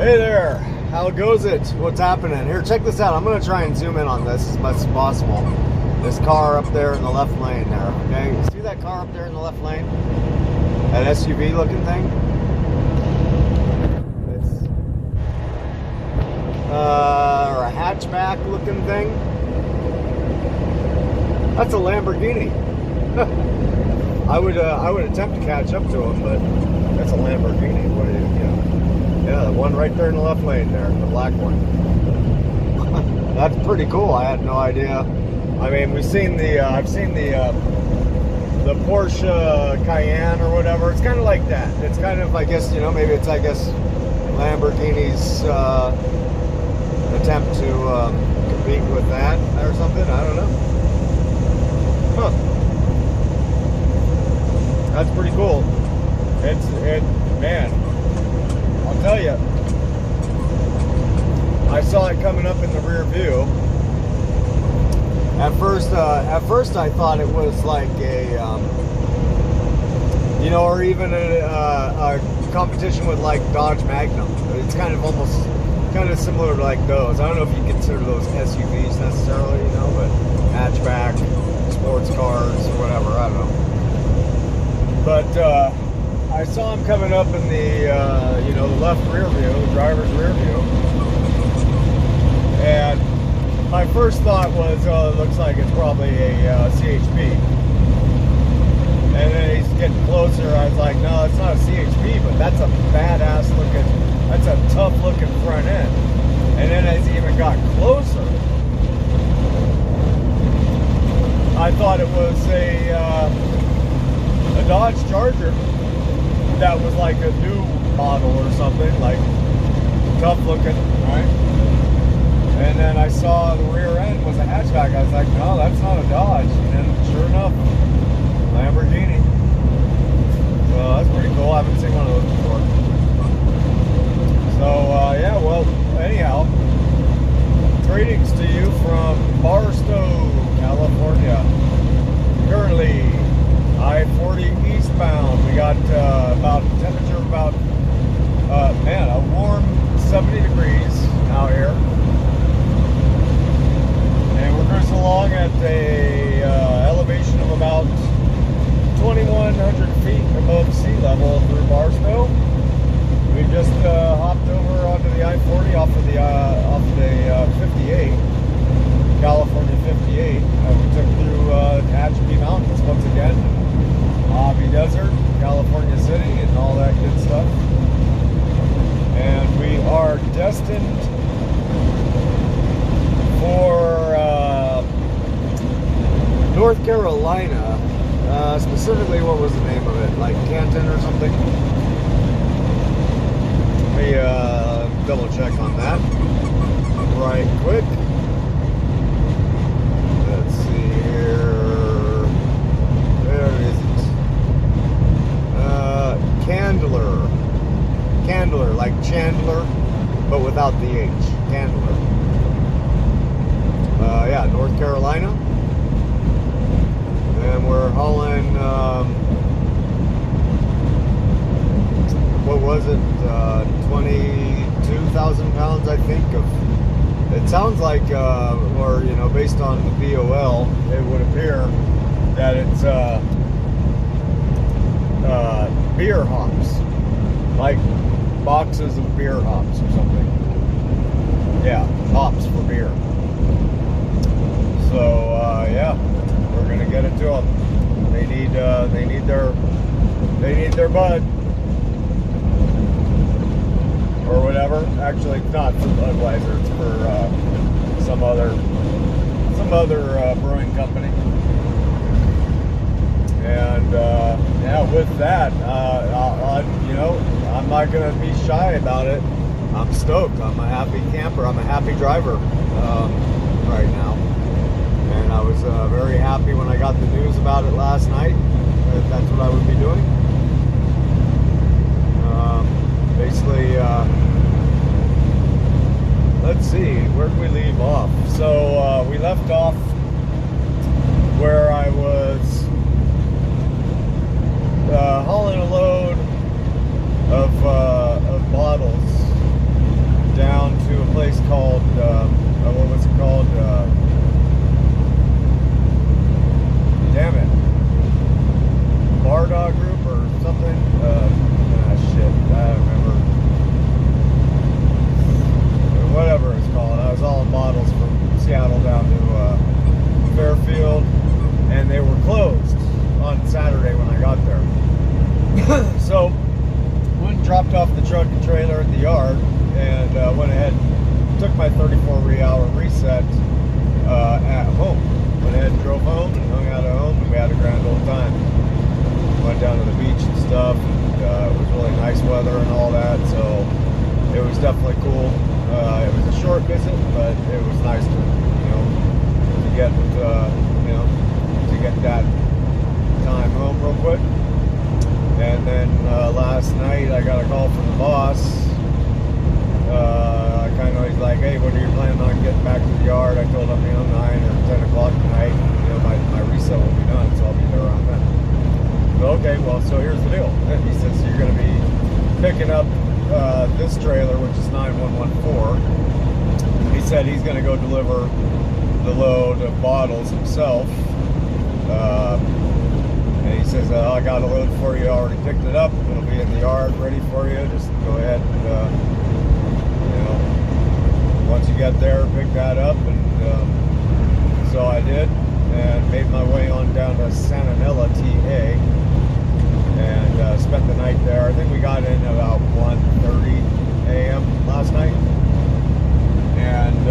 Hey there, how goes it? What's happening? Here, check this out. I'm going to try and zoom in on this as much as possible. This car up there in the left lane there, okay? You see that car up there in the left lane? That SUV looking thing? It's or a hatchback looking thing. That's a Lamborghini. I would attempt to catch up to him, but that's a Lamborghini. What do you know? Yeah, the one right there in the left lane there, the black one. That's pretty cool. I had no idea. I mean, I've seen the Porsche Cayenne or whatever. It's kind of like that. It's kind of, I guess, maybe it's, Lamborghini's attempt to compete with that or something. I don't know. Huh. That's pretty cool. Man, I'll tell you, I saw it coming up in the rear view. At first I thought it was like a, or even a competition with like Dodge Magnum. It's kind of similar to like those. I don't know if you consider those SUVs necessarily, but hatchback, sports cars, or whatever. I don't know. But I saw him coming up in the, the left rear view, the driver's rear view. And my first thought was, it looks like it's probably a CHP. And then he's getting closer. I was like, no, it's not a CHP, but that's a badass looking, that's a tough looking front end. And then as he even got closer, I thought it was a Dodge Charger that was like a new model or something, like tough looking, right? And then I saw the rear end was a hatchback. I was like, no, that's not a Dodge. And then sure enough, Lamborghini. So that's pretty cool. I haven't seen one of those before. So yeah, well, anyhow, greetings to you from Barstow, California. Currently I-40E eastbound. We got about temperature about a warm 70 degrees out here. And we're cruising along at a elevation of about 2,100 feet above sea level through Barstow. We just hopped over onto the I-40 off of the 58, California 58. We took through Tehachapi Mountains once again, Mojave Desert, California City, and all that good stuff. And we are destined for North Carolina. Specifically, what was the name of it? Like Canton or something? Let me double check on that right quick. Let's see here. Where is it? Candler, like Chandler, but without the H. Candler. Yeah, North Carolina. And we're hauling, what was it, 22,000 pounds, I think, of, it sounds like, or, based on the BOL, it would appear that it's beer hops, like boxes of beer hops or something. Yeah, hops for beer. So, yeah. We're gonna get it to them. They need their bud or whatever. Actually, it's not for Budweiser. It's for some other brewing company. And yeah, with that, I'm not gonna be shy about it. I'm stoked. I'm a happy camper. I'm a happy driver right now. And I was very happy when I got the news about it last night, that that's what I would be doing. Basically, let's see, where did we leave off? So we left off where I was hauling a load of bottles truck and trailer in the yard, and went ahead and took my 34-hour reset at home. Went ahead and drove home and hung out at home, and we had a grand old time. Went down to the beach and stuff, and it was really nice weather and all that, so it was definitely cool. It was a short visit, but it was nice to, to get, to get that time home real quick. And then last night I got a call from the boss. He's like, hey, when are you planning on getting back to the yard? I told him, 9 or 10 o'clock tonight, my reset will be done, so I'll be there around then. So, okay, well, so here's the deal. He says you're going to be picking up this trailer, which is 9114. He said he's going to go deliver the load of bottles himself. And he says, I got a load for you, I already picked it up. It'll be in the yard ready for you. Just go ahead and, once you get there, pick that up. And so I did, and made my way on down to Santanella, TA, and spent the night there. I think we got in about 1:30 a.m. last night. And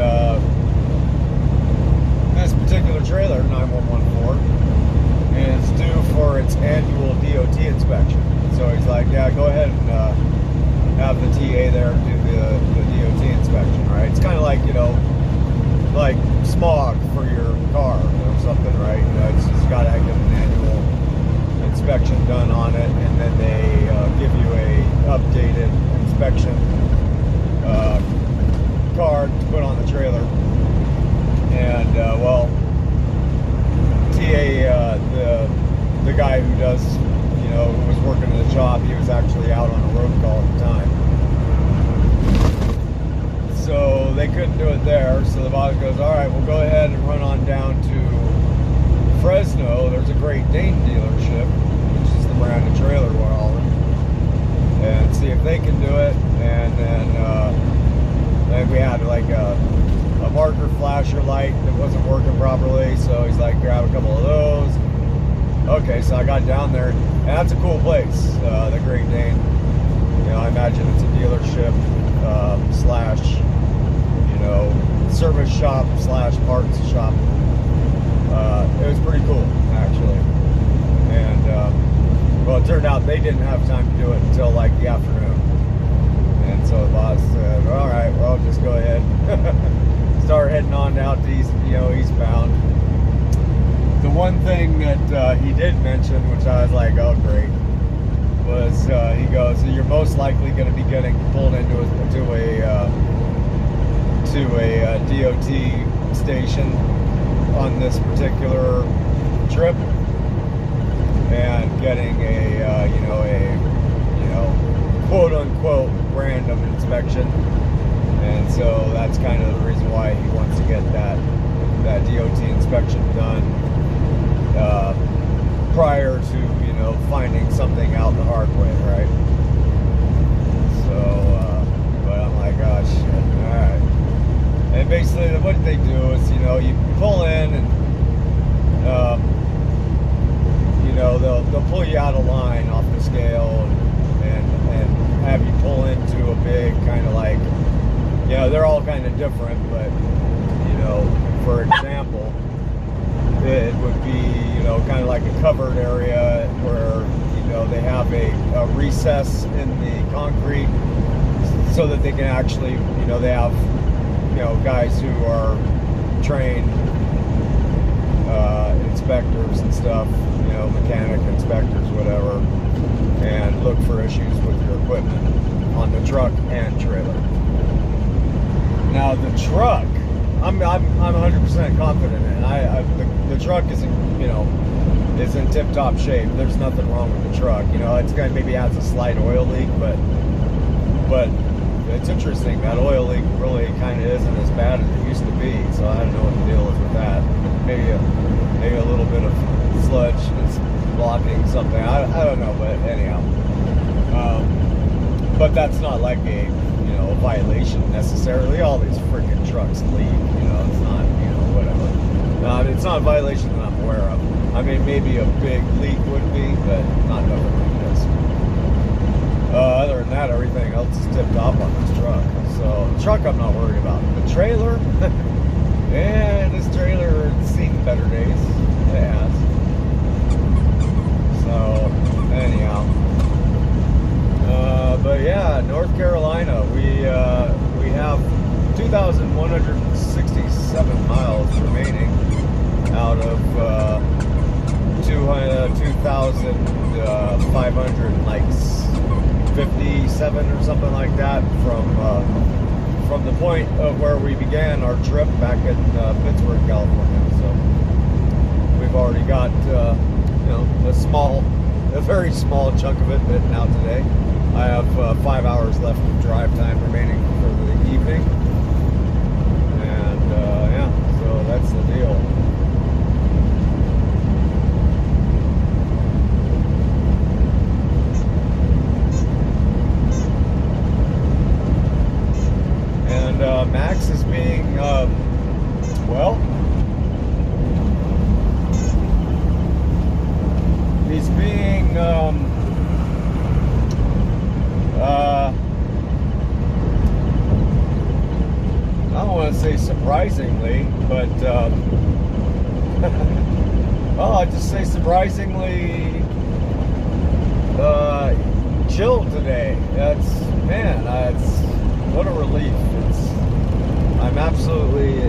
this particular trailer, 9114, is due for its annual DOT inspection. So he's like, yeah, go ahead and have the TA there do the DOT inspection, right? It's kind of like, like smog for your car or something, right? It's just got to get an annual inspection done on it, and then they give you a updated inspection card to put on the trailer. And well, TA, the guy who does, who was working in the shop, he was actually out on a road call at the time. So they couldn't do it there, so the boss goes, all right, we'll go ahead and run on down to Fresno. There's a Great Dane dealership, which is the brand of trailer we're hauling, and see if they can do it. And then we had like a marker flasher light that wasn't working properly, so he's like, grab a couple of those. Okay, so I got down there, and that's a cool place, the Great Dane. I imagine it's a dealership slash, service shop slash parts shop. It was pretty cool, actually. And well, it turned out they didn't have time to do it until like the afternoon. And so the boss said, all right, well, just go ahead. Start heading on out to eastbound. The one thing that he did mention, which I was like, oh great, was he goes, so you're most likely going to be getting pulled into a DOT station on this particular trip, and getting a quote unquote random inspection. And so that's kind of the reason why he wants to get that DOT inspection done prior to finding something out the hard way, right? So but I'm like, oh shit, all right. And basically what they do is you pull in, and they'll pull you out of line off the scale, and have you pull into a big kind of like, they're all kind of different, but for example, it would be kind of like a covered area where they have a recess in the concrete so that they can actually they have guys who are trained inspectors and stuff, mechanic inspectors, whatever, and look for issues with your equipment on the truck and trailer. Now the truck, I'm 100% confident in. The truck is in tip-top shape. There's nothing wrong with the truck. It's going to maybe has a slight oil leak, but it's interesting, that oil leak really kind of isn't as bad as it used to be. So I don't know what the deal is with that. Maybe a little bit of sludge that's blocking something. I don't know, but anyhow. But that's not like a violation necessarily. All these freaking trucks leak. It's not whatever. It's not a violation that I'm aware of. I mean, maybe a big leak would be, but not nothing like this. Other than that, everything else is tipped off on this truck. So the truck I'm not worried about. The trailer, yeah, this trailer has seen better days. It has. So anyhow, but yeah, North Carolina, we have 2,167 miles remaining out of 2,557 or something like that from the point of where we began our trip back in Pittsburgh, California. So we've already got a very small chunk of it bitten out today. I have 5 hours left of drive time remaining for the evening, and yeah, so that's the deal. And Max is being well, he's being I don't want to say surprisingly, but well, I'd just say surprisingly chilled today. What a relief. I'm absolutely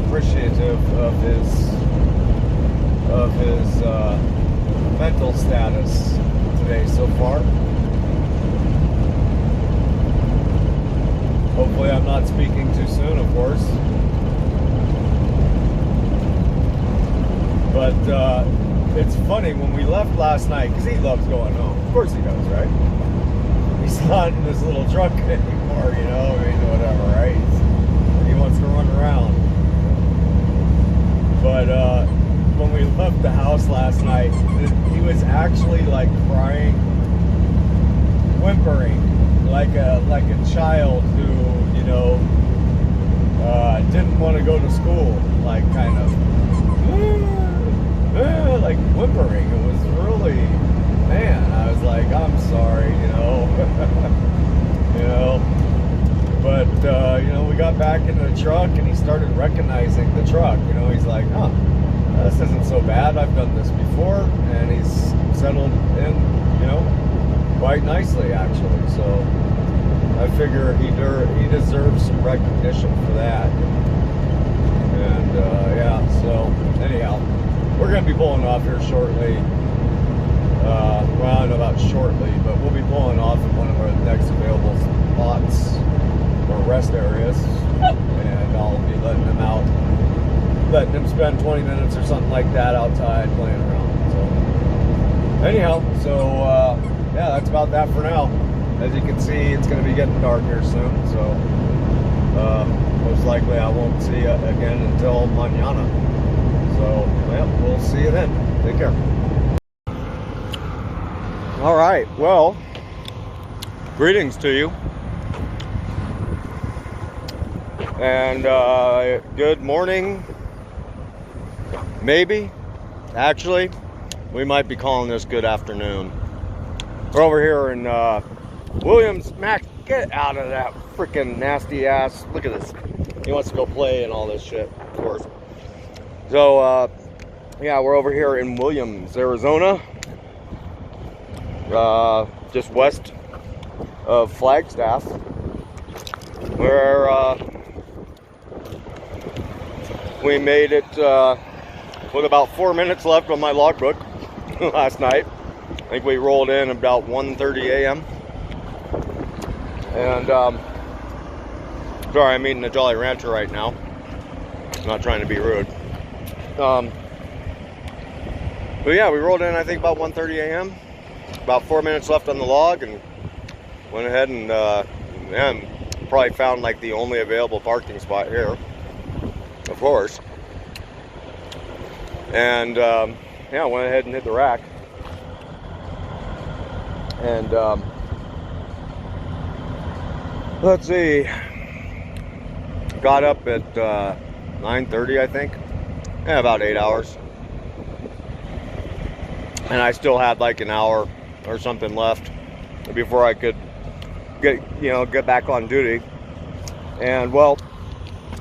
appreciative of his mental status today so far. Hopefully I'm not speaking too soon, of course. But it's funny, when we left last night, because he loves going home. Of course he does, right? He's not in this little truck anymore, you know? I mean, whatever, right? He wants to run around. But when we left the house last night, he was actually like crying, whimpering, like a child who, you know, didn't want to go to school, like kind of like whimpering. It was really, man, I was like, I'm sorry, you know. You know, but you know, we got back into the truck and he started recognizing the truck. You know, he's like, huh, this isn't so bad, I've done this before. And he's settled in, you know, quite nicely actually. So I figure he deserves some recognition for that. And yeah, so anyhow, we're going to be pulling off here shortly. Well, I don't know about shortly, but we'll be pulling off in one of our next available spots or rest areas, and I'll be letting him out, letting him spend 20 minutes or something like that outside playing around. So anyhow, so yeah, that's about that for now. As you can see, it's going to be getting dark here soon, so most likely I won't see you again until mañana. So well, we'll see you then. Take care. All right, well, greetings to you, and good morning, maybe. Actually, we might be calling this good afternoon. We're over here in Williams. Max, get out of that freaking nasty ass. Look at this. He wants to go play and all this shit, of course. So, yeah, we're over here in Williams, Arizona. Just west of Flagstaff, where we made it with about 4 minutes left on my logbook last night. I think we rolled in about 1:30 a.m. And sorry, I'm eating a Jolly Rancher right now. I'm not trying to be rude. But yeah, we rolled in I think about 1:30 a.m. About 4 minutes left on the log, and went ahead and probably found like the only available parking spot here, of course. And yeah, went ahead and hit the rack. And let's see, got up at 9:30, I think. Yeah, about 8 hours. And I still had like an hour or something left before I could get back on duty. And well,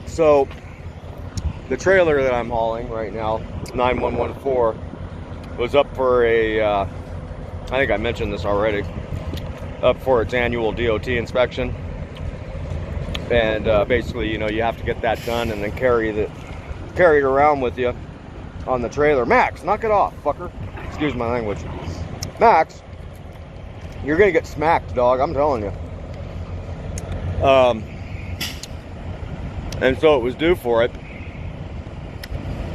so the trailer that I'm hauling right now, 9114, was up for a, I think I mentioned this already, up for its annual DOT inspection. And basically, you have to get that done and then carry it around with you on the trailer. Max, knock it off, fucker. Excuse my language. Max, you're gonna get smacked, dog, I'm telling you. And so it was due for it.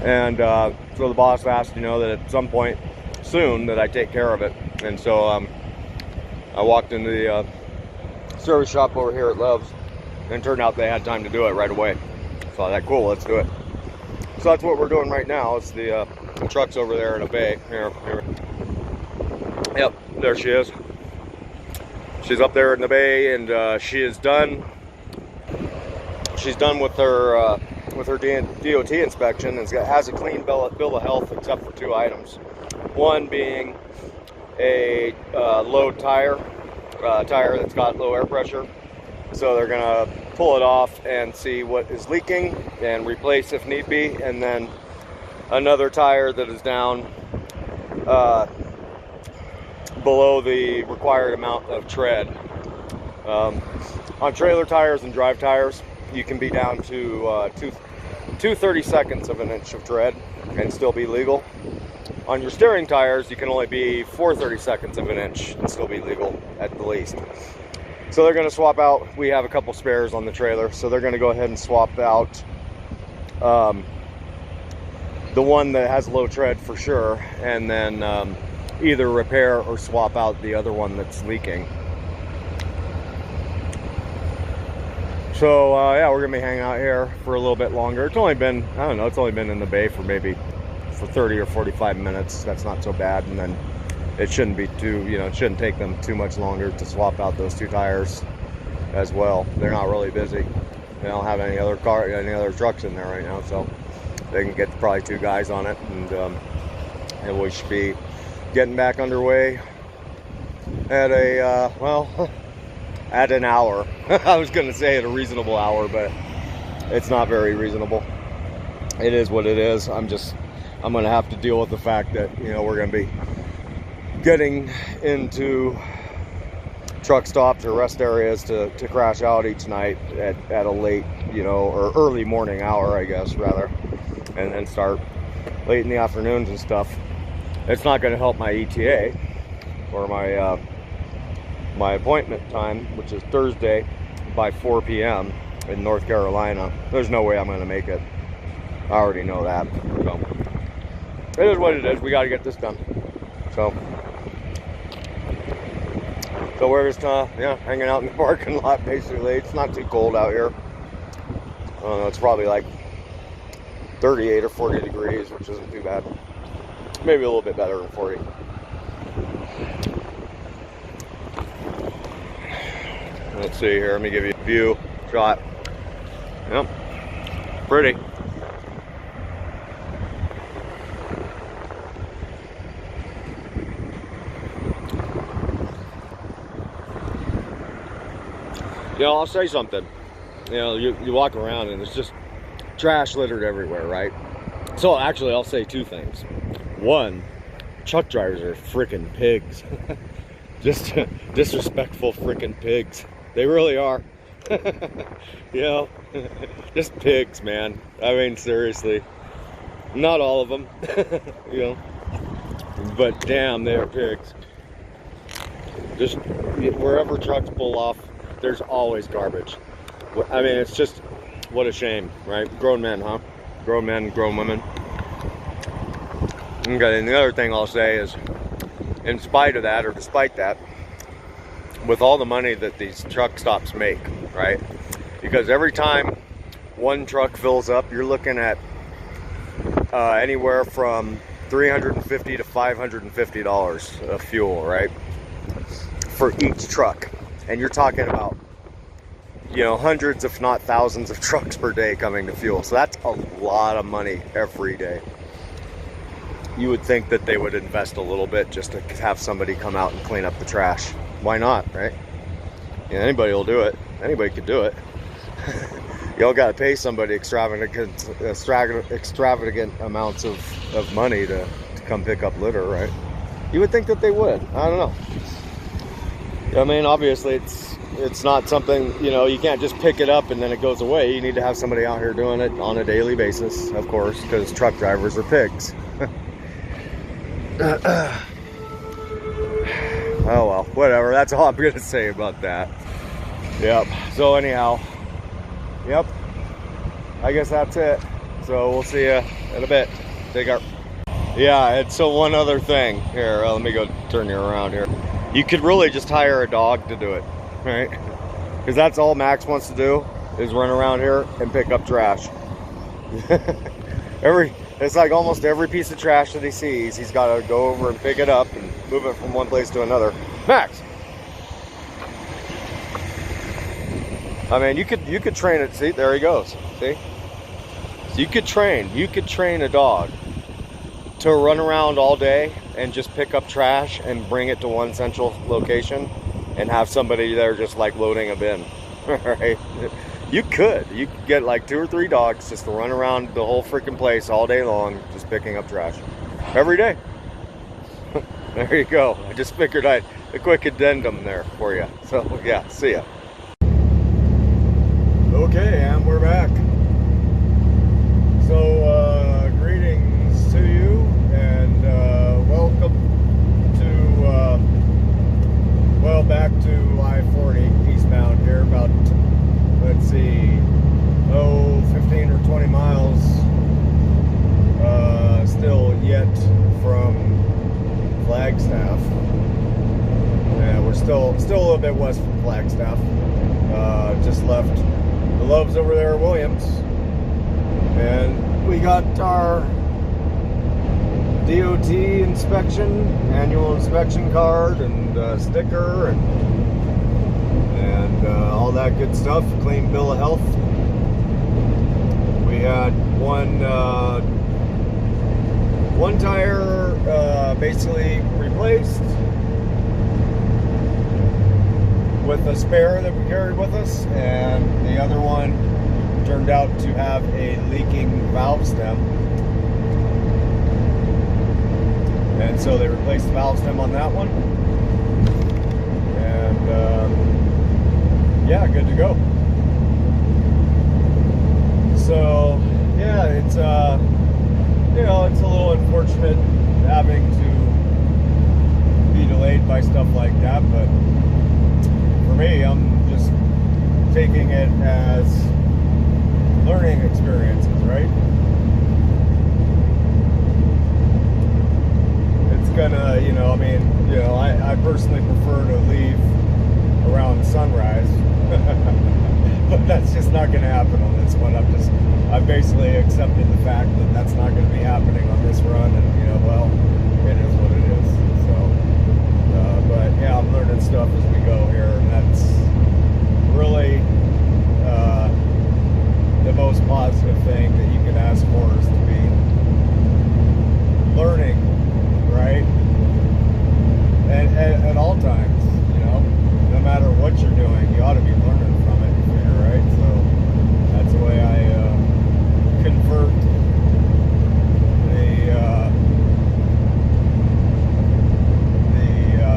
And so the boss asked, that at some point soon that I take care of it. And so I walked into the service shop over here at Love's, and it turned out they had time to do it right away. So I thought, cool, let's do it. So that's what we're doing right now. It's the truck's over there in a bay. Here. Yep, there she is. She's up there in the bay, and she is done. She's done with her DOT inspection, and has a clean bill of health except for 2 items. One being a low tire that's got low air pressure. So they're gonna pull it off and see what is leaking and replace if need be. And then another tire that is down below the required amount of tread. On trailer tires and drive tires, you can be down to 2/32 of an inch of tread and still be legal. On your steering tires, you can only be 4/32 of an inch and still be legal at the least. So they're going to swap out. We have a couple spares on the trailer, so they're going to go ahead and swap out the one that has low tread for sure, and then either repair or swap out the other one that's leaking. So yeah, we're gonna be hanging out here for a little bit longer. It's only been, I don't know, it's only been in the bay for maybe 30 or 45 minutes. That's not so bad. And then it shouldn't be too, it shouldn't take them too much longer to swap out those 2 tires as well. They're not really busy. They don't have any other trucks in there right now, so they can get probably 2 guys on it, and we should be getting back underway at a at an hour. I was gonna say at a reasonable hour, but it's not very reasonable. It is what it is. I'm gonna have to deal with the fact that we're gonna be getting into truck stops or rest areas to crash out each night at a late or early morning hour, I guess, rather, and then start late in the afternoons and stuff. It's not going to help my ETA or my appointment time, which is Thursday by 4 p.m. in North Carolina. There's no way I'm going to make it. I already know that. So it is what it is. We got to get this done. So we're just hanging out in the parking lot basically. It's not too cold out here. I don't know, it's probably like 38 or 40 degrees, which isn't too bad. Maybe a little bit better than 40. Let's see here. Let me give you a view shot. Yep, pretty. I'll say something. You walk around and it's just trash littered everywhere, right? So actually, I'll say 2 things. One, truck drivers are freaking pigs. Just disrespectful freaking pigs. They really are. Just pigs, man. I mean, seriously. Not all of them, but damn, they're pigs. Just wherever trucks pull off, there's always garbage. I mean, it's just, what a shame, right? Grown men, huh? Grown men, grown women. Okay, and the other thing I'll say is, in spite of that, or despite that, with all the money that these truck stops make, right? Because every time one truck fills up, you're looking at anywhere from $350 to $550 of fuel, right? For each truck. And you're talking about, hundreds if not thousands of trucks per day coming to fuel. So that's a lot of money every day. You would think that they would invest a little bit just to have somebody come out and clean up the trash. why not, right? Yeah, anybody will do it. Anybody could do it. You don't got to pay somebody extravagant amounts of money to come pick up litter, right? You would think that they would. I don't know. I mean, obviously, it's not something, you know, you can't just pick it up and then it goes away. You need to have somebody out here doing it on a daily basis, of course, because truck drivers are pigs. Oh well, whatever. That's all I'm gonna say about that. Yep. So anyhow, yep. I guess that's it. So we'll see you in a bit. Take care. Yeah. And so one other thing here. Let me go turn you around here. You could really just hire a dog to do it, right? Because that's all Max wants to do is run around here and pick up trash. It's like almost every piece of trash that he sees, he's got to go over and pick it up and move it from one place to another. Max! I mean, you could train it. See, there he goes. See? So you could train a dog to run around all day and just pick up trash and bring it to one central location and have somebody there just like loading a bin. Right? You could get like 2 or 3 dogs just to run around the whole freaking place all day long, just picking up trash every day. There you go. I just figured a quick addendum there for you. So yeah, see ya. Okay, and we're back. So greetings to you and welcome to well, back to I-40 eastbound here, about, let's see, 15 or 20 miles still yet from Flagstaff. And we're still a little bit west from Flagstaff. Just left the Loves over there at Williams, and we got our DOT inspection, annual inspection card and sticker and all that good stuff, clean bill of health. We had one tire basically replaced with a spare that we carried with us, and the other one turned out to have a leaking valve stem, and so they replaced the valve stem on that one, and yeah, good to go. So yeah, it's you know, it's a little unfortunate having to be delayed by stuff like that, but for me, I'm just taking it as learning experiences, right? It's gonna, you know, I mean, you know, I personally prefer to leave around sunrise, but that's just not gonna happen on this one. I've basically accepted the fact that that's not gonna be happening on this run, and you know, well, it is what it is. So, but yeah, I'm learning stuff as we go here, and that's really the most positive thing that you can ask for, is to be learning, right? And at all times, you know, no matter what you're doing, you ought to be learning from it, right? So that's the way I convert the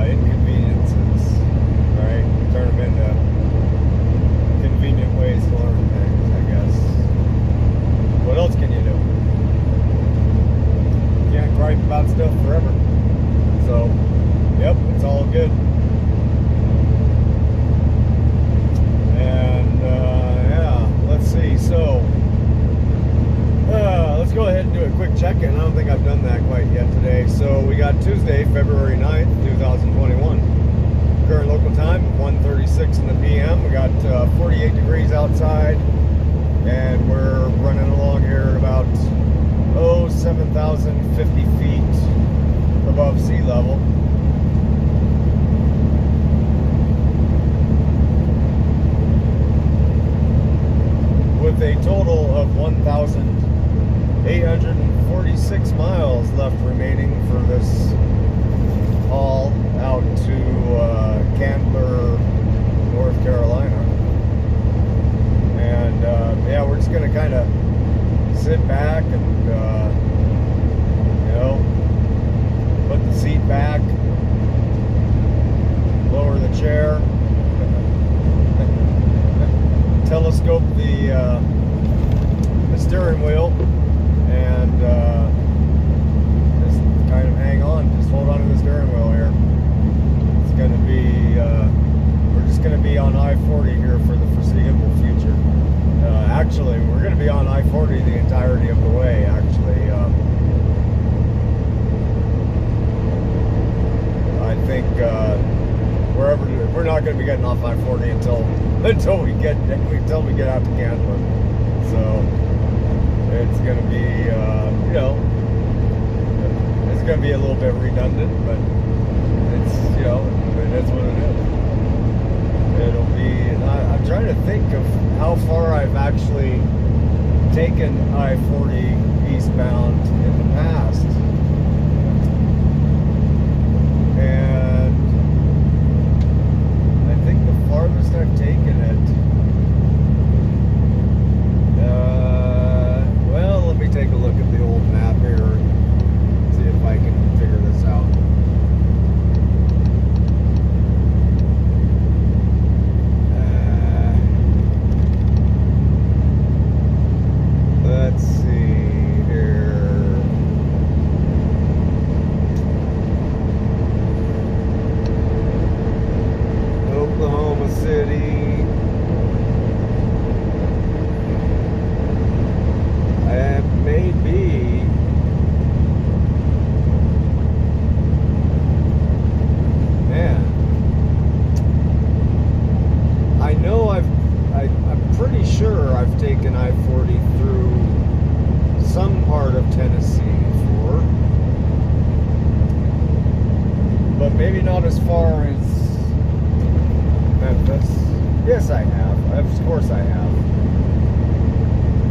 inconveniences, right? Turn them into convenient ways to learn things, I guess. What else can you do? You can't gripe about stuff forever. So, yep, it's all good. And yeah, let's see. So, let's go ahead and do a quick check-in. I don't think I've done that quite yet today. So we got Tuesday, February 9th, 2021. Current local time, 1:36 in the PM. We got 48 degrees outside, and we're running along here at about 7,050 feet above sea level. With a total of 1,846 miles left remaining for this haul. out to Candler, North Carolina. And yeah, we're just gonna kind of sit back and you know, put the seat back, lower the chair, telescope the steering wheel, and just kind of hang on, just hold on to the steering wheel here. It's going to be, we're just going to be on I-40 here for the foreseeable future. Actually, we're going to be on I-40 the entirety of the way, actually. I think wherever, we're not going to be getting off I-40 until we get out to Canada. So it's going to be, you know, it's going to be a little bit redundant, but it's, you know, that's what it is. It'll be, I'm trying to think of how far I've actually taken I-40 eastbound in the past. And I think the farthest I've taken it, well, let me take a look at the old map here and see if I can figure this out. Let's see here. Oklahoma City. It may be. Man. I know I'm pretty sure I've taken I-40 through some part of Tennessee before, but maybe not as far as Memphis. Yes, I have. Of course I have.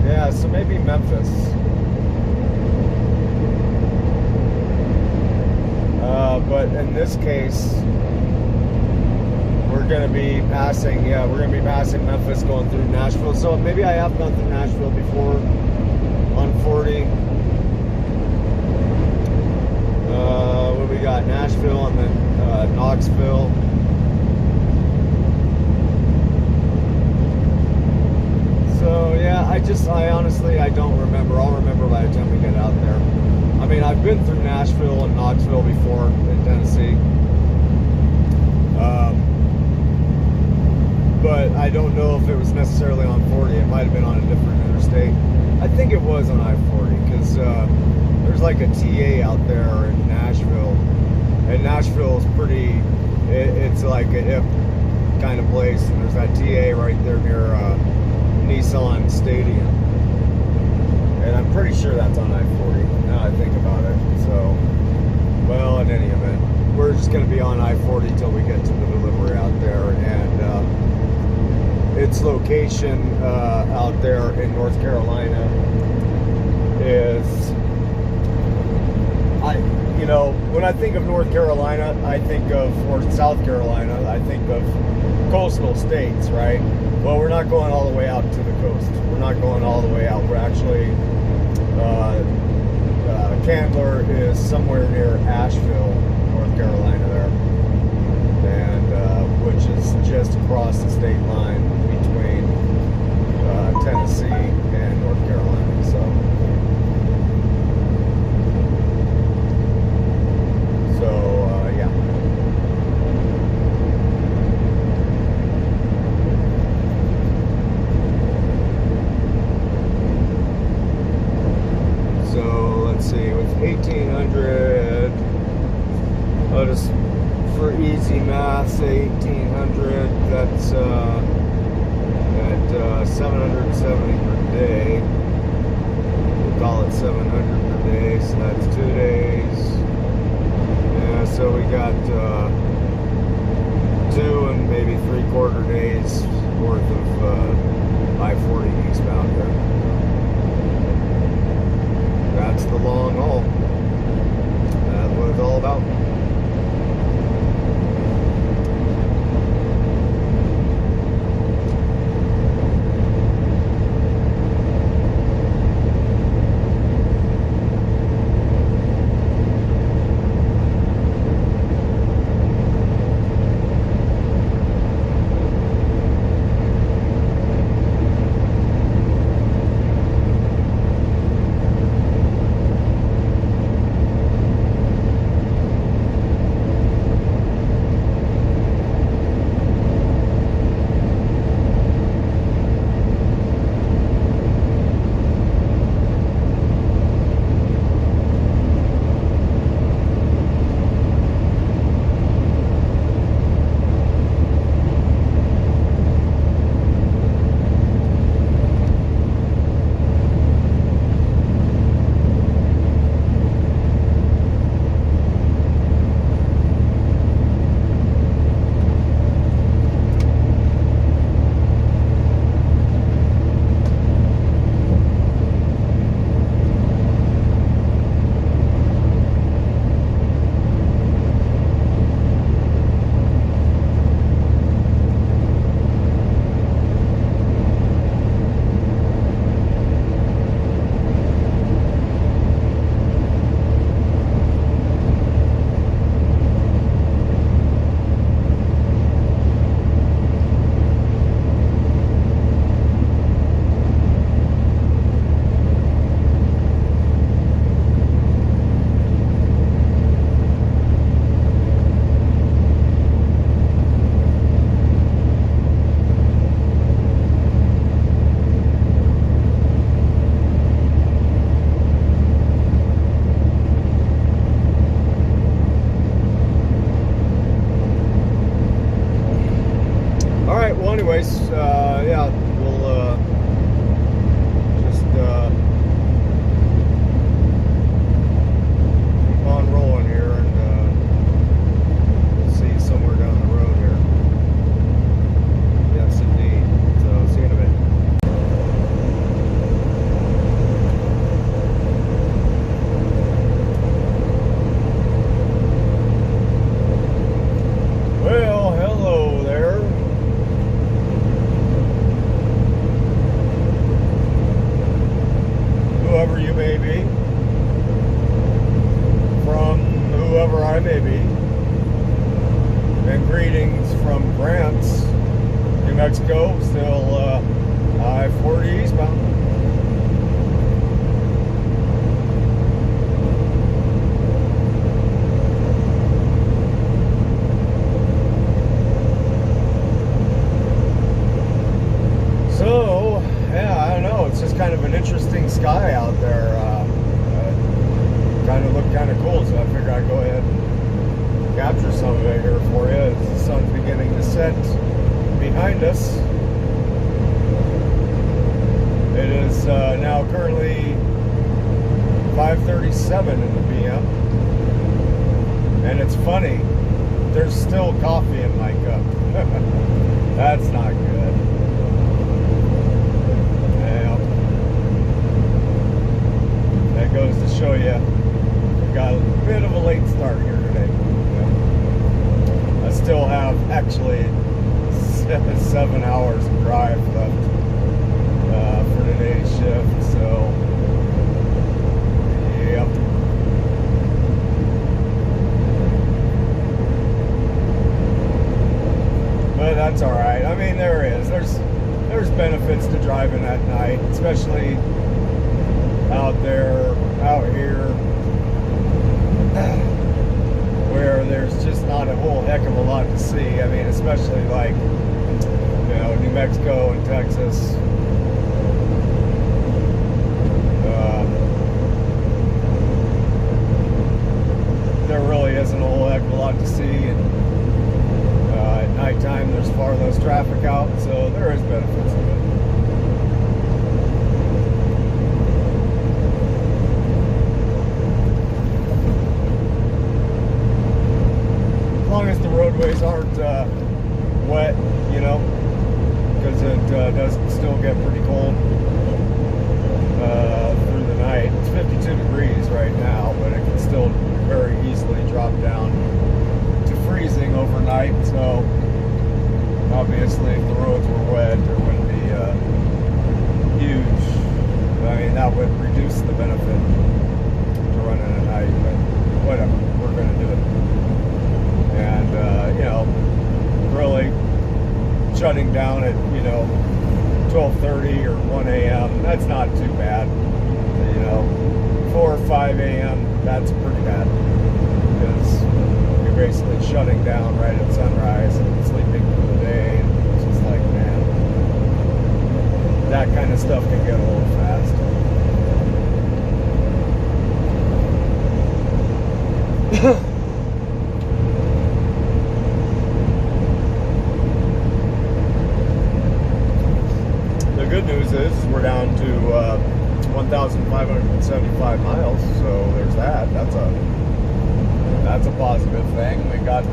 Yeah, so maybe Memphis. But in this case, we're going to be passing, yeah, we're going to be passing Memphis going through Nashville. So maybe I have gone through Nashville before on 40. What we got? Nashville and then Knoxville. So yeah, I honestly, I don't remember. I'll remember by the time we get out there. I mean, I've been through Nashville and Knoxville before in Tennessee. But I don't know if it was necessarily on 40. It might have been on a different interstate. I think it was on I-40 because there's like a TA out there in Nashville. And Nashville is pretty, it's like a hip kind of place. And there's that TA right there near Nissan Stadium. And I'm pretty sure that's on I-40, now I think about it. So, well, in any event, we're just going to be on I-40 till we get to the delivery out there. And its location out there in North Carolina is, you know, when I think of North Carolina, I think of, or South Carolina, I think of coastal states, right? Well, we're not going all the way out to the coast. We're not going all the way out. We're actually, Candler is somewhere near Asheville, North Carolina there. And, which is just across the state line between Tennessee and North Carolina. So yeah. So let's see, with 1800, I'll just, for easy math, say 1800, that's at 770 per day. We'll call it 700 per day, so that's 2 days. Yeah, so we got 2 and maybe 3/4 days worth of I-40 eastbound there. That's the long haul. That's what it's all about. Mexico, still I-40E eastbound. So, yeah, I don't know. It's just kind of an interesting sky out there. Kind of looked kind of cool, so I figured I'd go ahead and capture some of it here for you as the sun's beginning to set behind us. It is now currently 5:37 in the PM, and it's funny, there's still coffee in my cup. That's not good. Yeah. That goes to show you we got a bit of a late start here today. Yeah. I still have actually 7 hours of drive left for today's shift, so yep. But that's all right. I mean, there's benefits to driving at night, especially out here, where there's just not a whole heck of a lot to see. I mean, especially like, you know, New Mexico and Texas. There really isn't a whole heck of a lot to see, and at nighttime there's far less traffic out, so there is benefits to it. As long as the roadways aren't wet, you know, because it does still get pretty cold through the night. It's 52 degrees right now, but it can still very easily drop down to freezing overnight, so obviously if the roads were wet there wouldn't be huge, I mean, that would reduce the benefit to running at night, but whatever, we're going to do it. And you know, really shutting down at, you know, 12:30 or 1 a.m. that's not too bad. You know, 4 or 5 a.m. that's pretty bad, because you're basically shutting down right at sunrise and sleeping for the day, and it's just like, man, that kind of stuff can get a little fast. The good news is we're down to 1,575 miles, so there's that. That's a positive thing. We got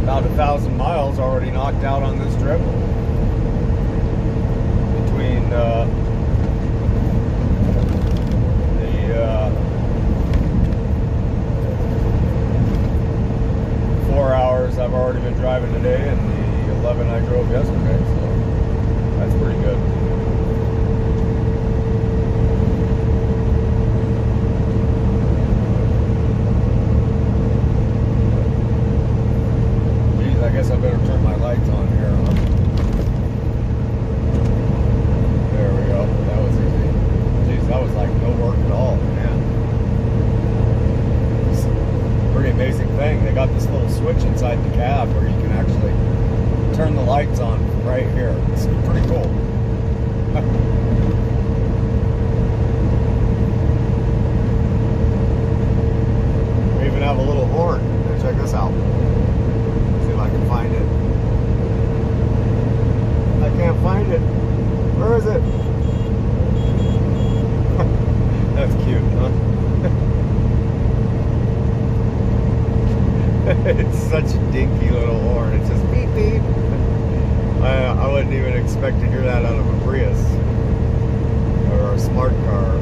about 1,000 miles already knocked out on this trip between the 4 hours I've already been driving today and the 11 I drove yesterday, so that's pretty good. I guess I better turn my lights on here, huh? There we go. That was easy. Jeez, that was like no work at all, man. It's a pretty amazing thing. They got this little switch inside the cab where you can actually turn the lights on right here. It's pretty cool. We even have a little horn. Check this out. I can find it. I can't find it. Where is it? That's cute, huh? It's such a dinky little horn. It says beep beep. I wouldn't even expect to hear that out of a Prius or a smart car.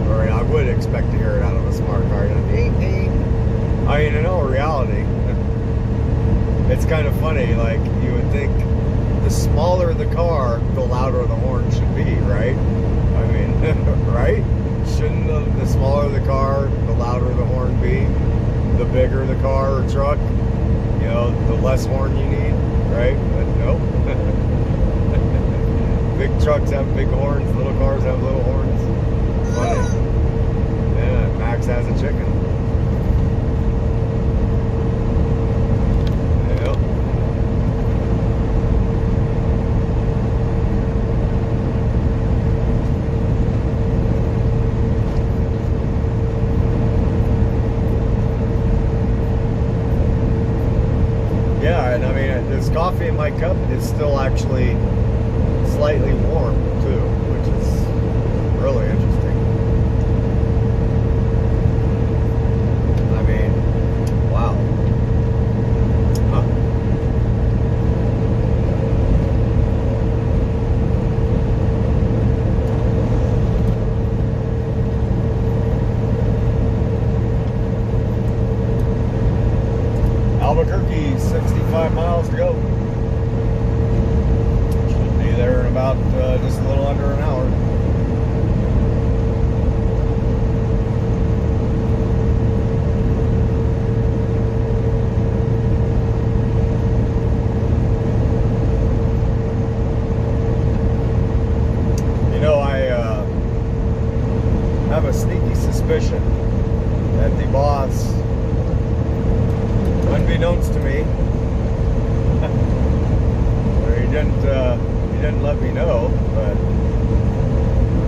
Or I would expect to hear it out of a smart car. Beep beep. I mean, in all reality, it's kind of funny, like, you would think the smaller the car, the louder the horn should be, right? I mean, right? Shouldn't the smaller the car, the louder the horn be? The bigger the car or truck? you know, the less horn you need, right? But nope. Big trucks have big horns, little cars have little horns. It's funny. Yeah, Max has a chicken. Yep. Yeah, and I mean, this coffee in my cup is still actually slightly warm too, which is really interesting. I mean, wow. Huh. Albuquerque, 65 miles to go. Should be there in about just a little under an hour. You know, I have a sneaky suspicion that the boss, unbeknownst to me, or he didn't let me know, but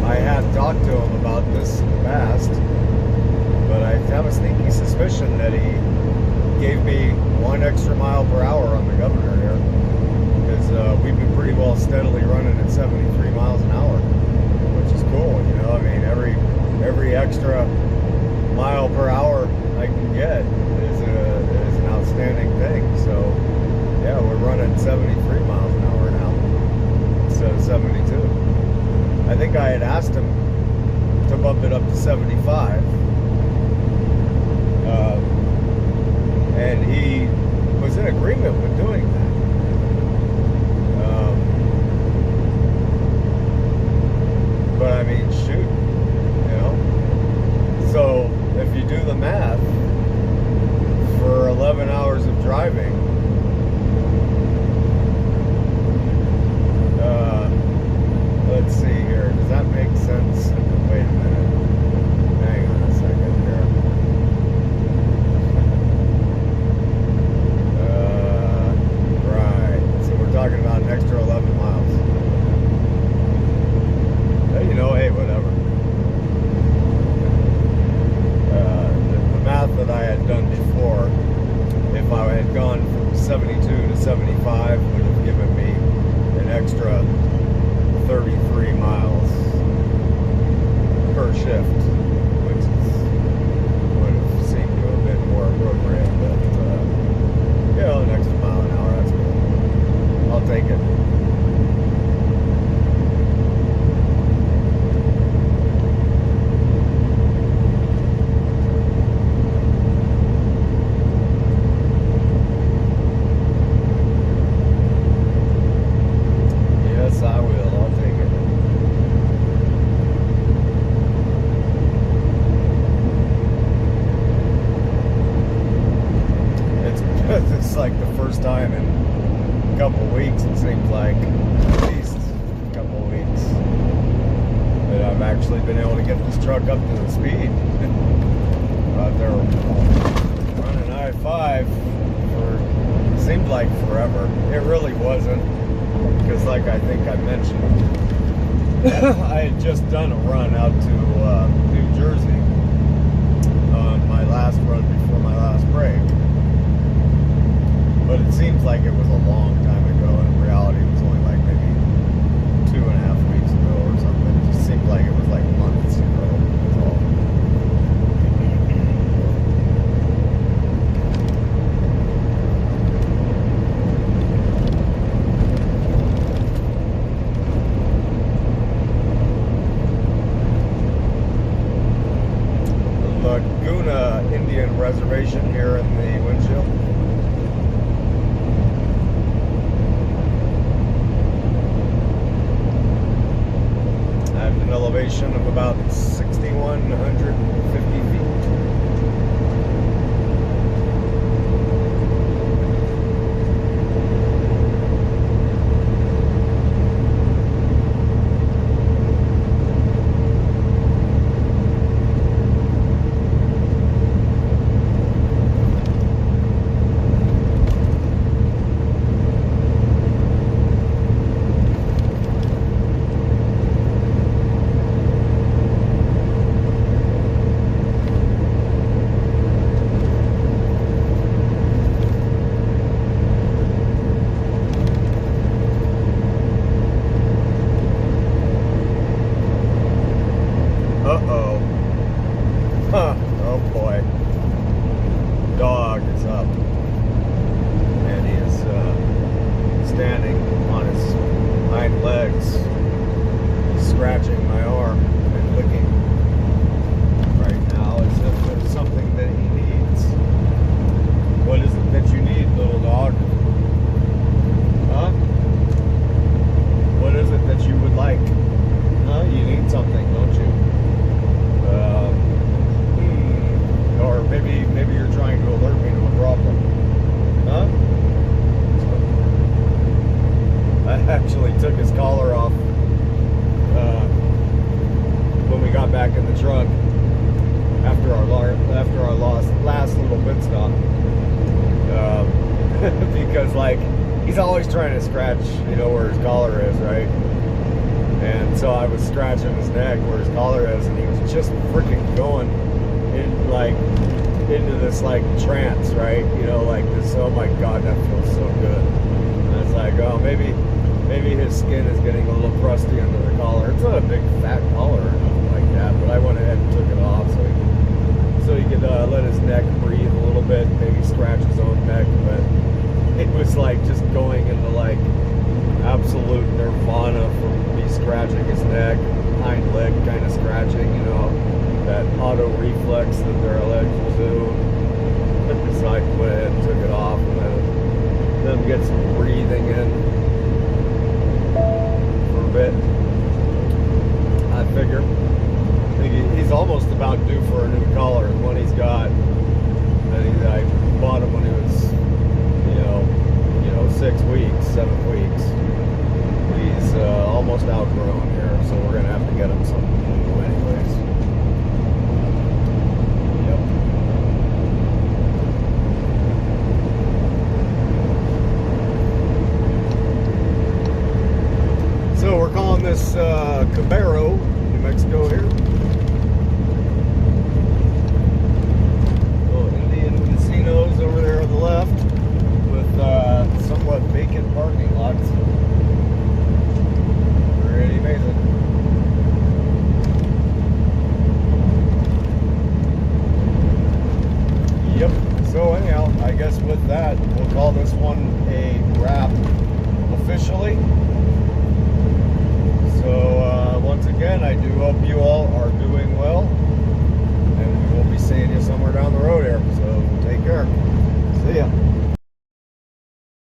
I had talked to him about this in the past. But I have a sneaky suspicion that he gave me 1 extra mile per hour on the governor here, because we've been pretty well steadily running at 73 miles an hour, which is cool. You know, I mean, every extra mile per hour I can get is an outstanding thing. So yeah, we're running 73 miles an hour now instead of 72. I think I had asked him to bump it up to 75, and he was in agreement with doing that. But I mean, shoot, you know. So if you do the math, for 11 hours of driving, let's see here, does that make sense? Wait a minute, hang on a second here. Right, so we're talking about an extra 11 miles. You know, hey, whatever. The math that I had done before, if I had gone from 72 to 75, would have given me an extra 33 miles per shift, which would have seemed to have been more appropriate. But you know, an extra mile an hour, that's cool. I'll take it. It's like the first time in a couple of weeks, it seems like, at least a couple of weeks, that I've actually been able to get this truck up to the speed. Out there running I-5 for, seemed like forever. It really wasn't, because like I think I mentioned, I had just done a run out to New Jersey on my last run before my last break. But it seems like it was a long time ago, and in reality it was only like maybe 2.5 weeks ago or something. It just seemed like it was like months ago. That's all. Laguna Indian Reservation here in the windshield. Elevation of about 6,150 feet. scratching my arm and licking right now as if there's something that he needs. What is it that you need, little dog? Huh? What is it that you would like? Huh? You need something, don't you? Or maybe you're trying to alert me to a problem. Huh? I actually took his collar off when we got back in the truck after our last little pit stop, because like he's always trying to scratch, you know, where his collar is, right? And so I was scratching his neck where his collar is, and he was just freaking going in like into this like trance, right? You know, like this. Oh my God, that feels so good. And it's like, oh, maybe his skin is getting a little crusty under the collar. It's not a big fat collar or nothing like that, but I went ahead and took it off so he could let his neck breathe a little bit, maybe scratch his own neck. But it was like just going into like absolute nirvana from me scratching his neck, hind leg kind of scratching, you know, that auto reflex that they're allergic to. So I went ahead and took it off and let them get some breathing in for a bit. I figure he's almost about due for a new collar. The one he's got, I bought him when he was, you know, 6 weeks, 7 weeks. He's almost outgrown here, so we're gonna have to get him something new anyways. So we're calling this Cabero, New Mexico here. Little Indian casinos over there on the left with somewhat vacant parking lots. Pretty amazing. Yep. So anyhow, I guess with that, we'll call this one a wrap officially.